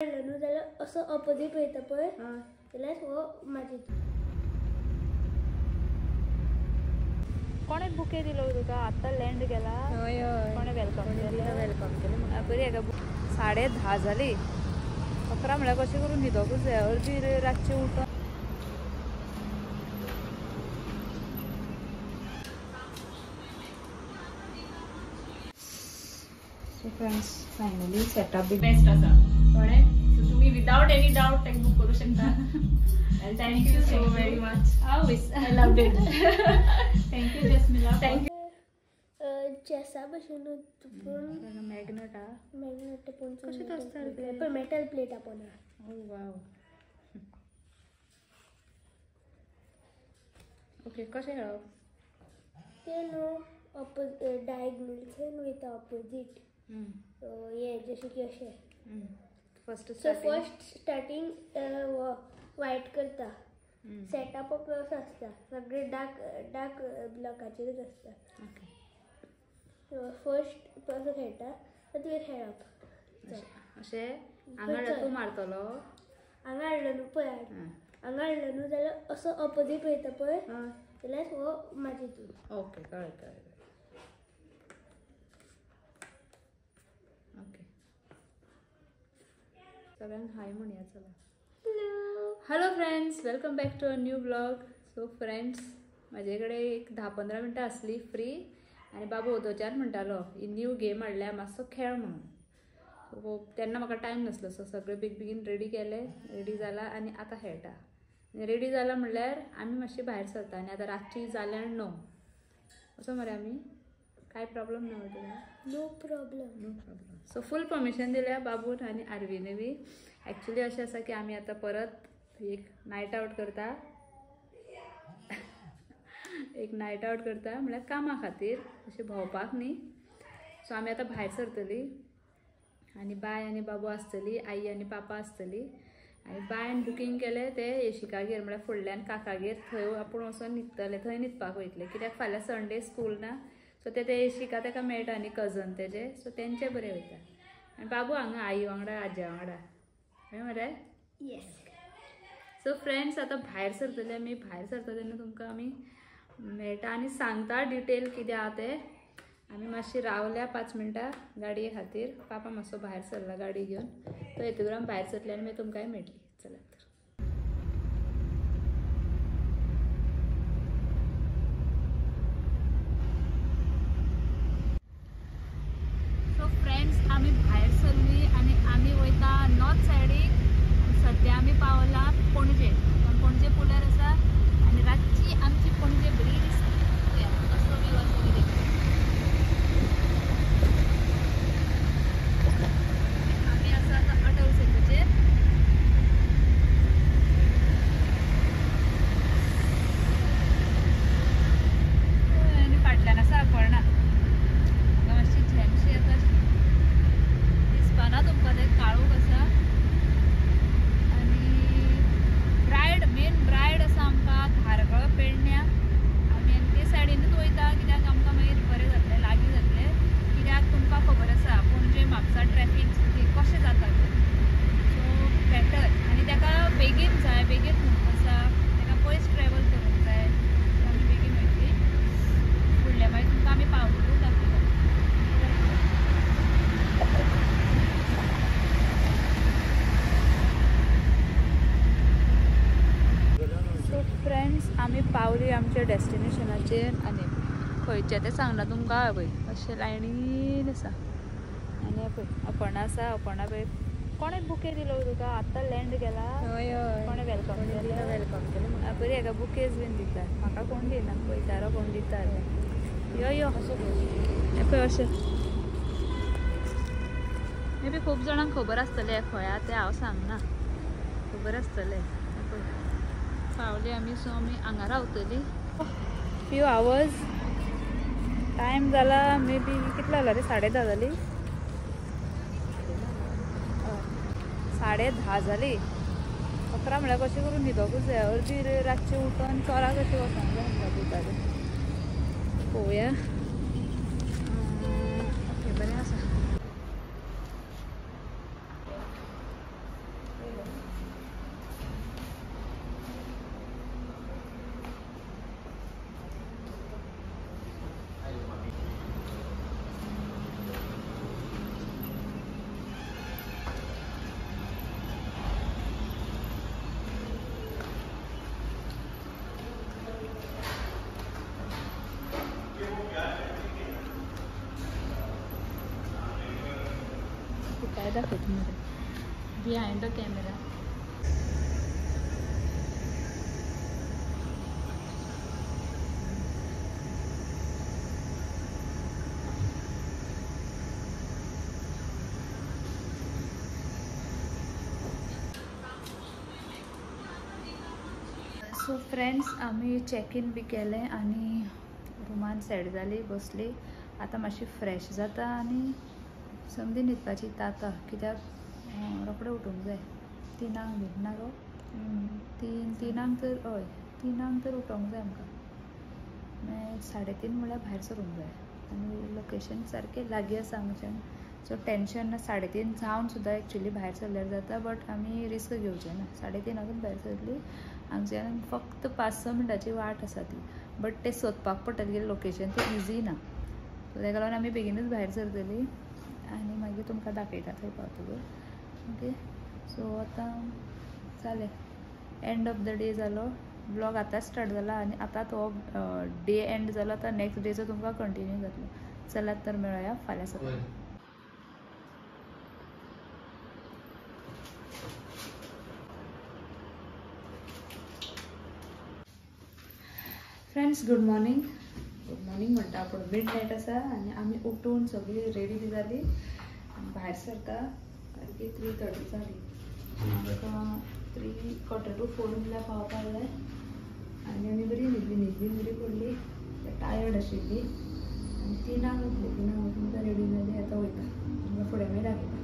न्हू जाल्यार असो ऑपोजीट वयता पळय जाल्यार हो म्हाजी कोणे बुके दिलो तुका आत्ता लँड गेला हय हय कोणे वेलकम वेलकम केलें बरी आहे का 10:30 जाली 11 म्हळ्यार कशें करून न्हिदोकूच जाय अर्दी रातची उठून so friends finally setup be best आसा कळ्ळें सो तुमी विदाउट एनी डाउट तेका बूक करूं शकता and thank you so very much आवयस I loved it thank you Jasmila thank you चेसा भशेन पूण मॅग्नेट हा मॅग्नेट कशें आसता रे पण मेटल प्लेट आपण ओ वाव ओके कशें खेळप ते न्हू डायगनल्सान वयता ऑपोजीट हे जशें की अशें फर्स्ट सो फर्स्ट स्टार्टींग वायट करता सेटअप असो आसता सगळे डार्क ब्लॉकाचेरच आसता ओके फर्स्ट असो खेळटा तुवें खेळप अशें हांगा तूं मारतलो हांगा हाडलो न्हू पळय हांगा हाडलो न्हू जाल्यार असो ऑपोजीट वयता पळय जाल्यार हो म्हाजी टीम ओके कळ्ळें ओके सगळ्यांक हाय म्हणया चला hello friends welcome back to a new blog so friends म्हाजे कडेन एक 10-15 मिनटां आसली फ्री आनी बाबू उदोवच्यान म्हणटालो ही न्यू गेम हाडल्या मातसो खेळ म्हणून सो तेन्ना म्हाका टायम नासलो सो सगळें बेगीन रेडी केलें रेडी जाला आनी आतां खेळटा रेडी जाला म्हणल्यार आमी मातशी भायर सरता आनी आतां रातची जाल्यार 9 असो मरे आमी काय प्रॉब्लम ना तुका नो प्रॉब्लम सो फूल परमिशन दिल्या बाबून आनी आरवीने बी एक्चुअली अशें आसा की आमी आतां परत एक नायट आउट करता म्हळ्यार कामा खातीर अशें भोंवपाक न्ही सो आमी आतां भायर सरतली आनी बाय आनी बाबू आसतली आई आनी पापा आसतली आनी बायन बुकींग केलें ते येशिकागेर म्हळ्यार फुडल्यान काकागेर थंय आपूण वचून न्हिदतले थंय न्हिदपाक वयतले कित्याक फाल्यां संडे स्कूल ना सो ते येशिका ताका मेळटा न्ही कजन तेजे सो तेंचे बरें वयता आनी बाबू हांगा आई वांगडा आज्या वांगडा खंय मरे येस सो फ्रेंड्स आतां भायर सरतले आमी भायर सरता तेन्ना तुमकां आमी मेळटा आनी सांगता डिटेल कितें आहा तें आमी मातशी रावल्या 5 मिनटां गाडये खातीर पापा मातसो भायर सरला गाडी घेवन तो येतकूर आमी भायर सरतले आनी मागीर तुमकांय मेळटली चला सो फ्रेंड्स आमी भायर सरली आनी आमी वयता नॉर्थ सायडीक सद्या आमी पावला पणजे पणजे पुलार आसा आनी रातची आमची पणजे बरी दिसता असो व्यू आसा कितें आमी आसा आतां अटल सेतूचेर आनी फाटल्यान आसा आगोळणा हांगा मातशी झेमशी येता दिसपाना तुमकां तें काळोख आसा मेन ब्रायड आसा आमकां धारगळ पेडण्या आमी आनी ते सायडीनूच वयता कित्याक आमकां मागीर बरें जातलें लागीं जातलें कित्याक तुमकां खबर आसा पणजे म्हापसा ट्रॅफीक कशें जाता तें सो बॅटर आनी ताका बेगीन जाय बेगीन म्हणून आसा ताका पयस ट्रॅवल करूंक जाय आमी बेगीन वयतली फुडलें मागीर तुमकां आमी पावतकूच दाखयता सो फ्रेंड्स आमी पावली आमच्या डेस्टिनेशनाचेर आनी खंयचें तें सांगना तुमकां पळय अशें लायनीन आसा आनी पळय अपर्णा आसा अपर्णा पळय कोणे बुके दिलो तुका आत्तां लँड गेला हय हय कोणे वेलकम वेलकम केलें बरी हाका बुकेज बीन दिता म्हाका कोण दिना पळयतालो कोण दिता यो यो पळय अशें मे बी खूब जाणांक खबर आसतलें खंय तें हांव सांगना खबर आसतलें पावली आमी सो आमी हांगा रावतली फ्यू आवर्स टायम जाला मे बी कितलो जाला रे 10:30 जाली 10:30 जाली 11 म्हळ्यार कशें करून न्हिदोकूच जाय अर्दी रातची उठून 4 कशें वचोंक जाय म्हणटा दितालें पळोवया ओके बरें आसा दाखवते मध्ये behind the camera. So friends आम्ही चॅक इन बी केलें आनी रुमान सेट जाली बसली. आतां मातशी फ्रेश जाता आनी समधी न्हिदपाची ताता कित्याक रोखडें उठूंक जाय 3 बी ना गो 3 तर हय 3 तर उठोंक जाय आमकां. मागीर 3:30 म्हळ्यार भायर सरूंक जाय आनी लोकेशन सारकें लागीं आसा आमच्यान. सो टेंशन ना 3:30 जावन सुद्दां एक्चुली भायर सरल्यार जाता बट आमी रिस्क घेवचें ना. 3:30 भायर सरली. हांगच्यान फक्त 5-6 मिनटाची वाट आसा ती बट ते सोदपाक पडटलें की लोकेशन तें इजी ना. सो ताका लागून आमी बेगीनूच भायर सरतली आनी मागीर तुमकां दाखयता थंय पावतकूच. ओके सो आतां जालें एंड ऑफ द डे जालो. ब्लॉग आतां स्टार्ट जाला आनी आतां तो डे एंड जालो आतां नेक्स्ट डेचो तुमकां कंटिन्यू जातलो. चलात तर मेळुया फाल्यां सकाळीं. फ्रेंड्स गुड मॉर्निंग म्हणटा पूण मिड नायट आसा आनी आमी उठून सगळी रेडी बी जाली आनी भायर सरता. सारकी 3:30 जाली. आमकां 3:45 म्हणल्यार पावपाक जाय आनी आमी बरी न्हिदली बरी पडली. टायर्ड आशिल्ली आनी 3 उठली रेडी जाली. आतां वयता तुमकां फुडें मागीर दाखयता.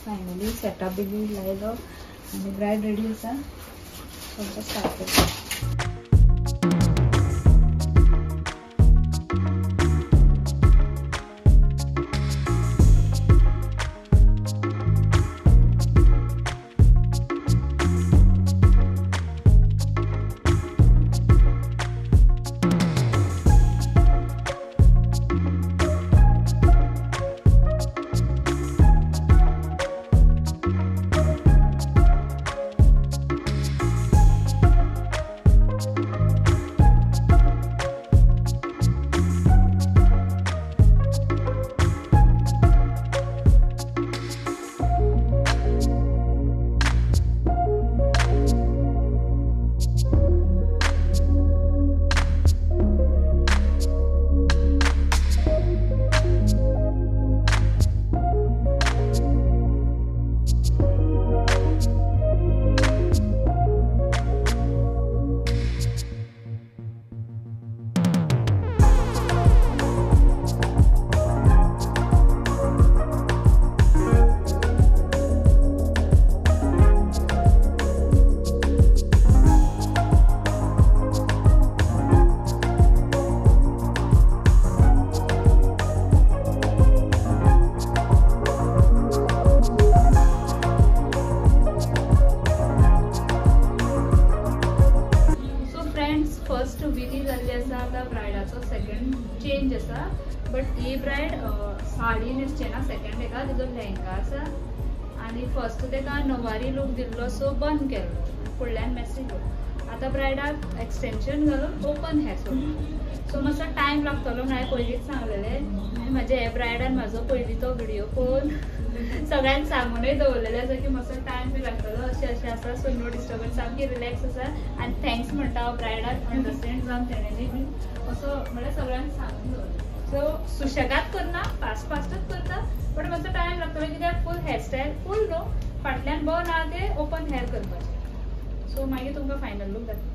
फायनली सेटअप बी लायलो आनी ब्रायड रेडी आसा. सो स्टार्ट करता. चेंज आसा बट ही ब्रायड साडी न्हेसचे ना. सेकंड हेका तिजो लेहंगा आसा आनी फर्स्ट तेका नवारी लूक दिल्लो सो बंद केलो फुडल्यान मॅसेज. आतां ब्रायडाक एक्सटेंशन घालून ओपन हेअर सोडलो सो मातसो टायम लागतलो म्हळ्यार पयलींच सांगलेलें. आनी म्हाजे हे ब्रायडान म्हाजो पयलीं तो व्हिडियो पळोवन सगळ्यांक सांगूनय दवरलेलें आसा की मातसो टायम बी लागतलो अशें आसा. सो नो डिस्टर्बन्स सामकी रिलॅक्स आसा आनी थँक्स म्हणटा हांव ब्रायडाक अंडरस्टँड जावन तेणेंनी बी असो म्हळ्यार सगळ्यांक सांगून दवरलें. सो सुशेगाद करना, फास्ट फास्टच करता, पण मातसो टायम लागतलो कित्याक फूल हेअरस्टायल फूल न्हू, फाटल्यान बो ना ते ओपन हेअर करपाचे. सो मागीर तुमकां फायनल लूक दाखयता.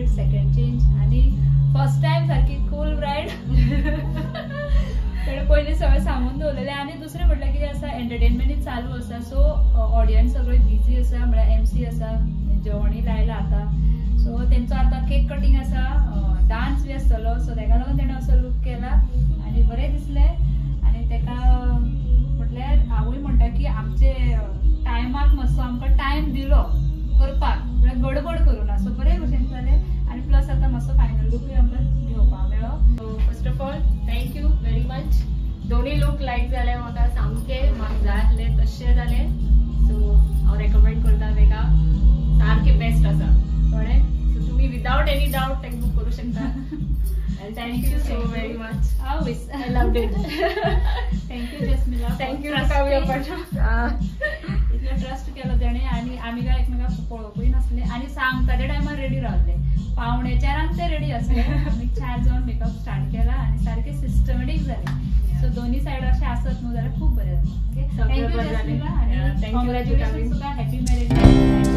सेकंड चेंज आणि फर्स्ट टाइम सारखी कूल ब्रायड. पयलीं सगळें सांगून दवरलेलें आनी दुसरें म्हटल्यार कितें आसा, एंटरटेनमेंट चालू आसा, सो ऑडियन्स सगळें बिजी आसा, म्हळ्यार MC आसा, जेवणूय लायला आतां, सो तेंचो आतां केक कटींग आसा, डान्स बी आसतलो, सो ताका लागून तेणें असो लूक केला आनी बरें दिसलें. आनी ताका म्हटल्यार हांवूय म्हणटा की आमचे टायमाक मातसो आमकां टायम दिलो करपाक, म्हळ्यार गडबड करूना, सो बरे भशेन जालें. आणि प्लस आता मस्त फायनल लूक आमकां घेवपाक मेळ्ळो. So first of all thank you very much. दोन्ही लूक लायक जाले म्हाका सामके, म्हाका जाय आसले तशें जाले. सो हांव रेकमेंड करता ताका, सारके बेस्ट आसा कळ्ळें. सो तुमी विदाउट एनी डाउट ताका बूक करूं शकता. And thank you so very much. Always. I loved it. Thank you Jasmila. Thank you Kavya पण. इतलो ट्रस्ट केलो तेणे आनी आमी काय एकमेकांक पळोवपूय नासले आनी सांगता त्या टायमार रेडी रावले, 5:45 ते रेडी आसले. आमी 4 जावन मेकअप स्टार्ट केला आनी सारके सिस्टमॅटीक जाले. सो दोन्ही सायड अशें आसत न्हू जाल्यार खूब बरें जाता. थँक्यू Jasmila आनी कॉंग्रॅच्युलेशन्स तुका, हॅपी मॅरेज.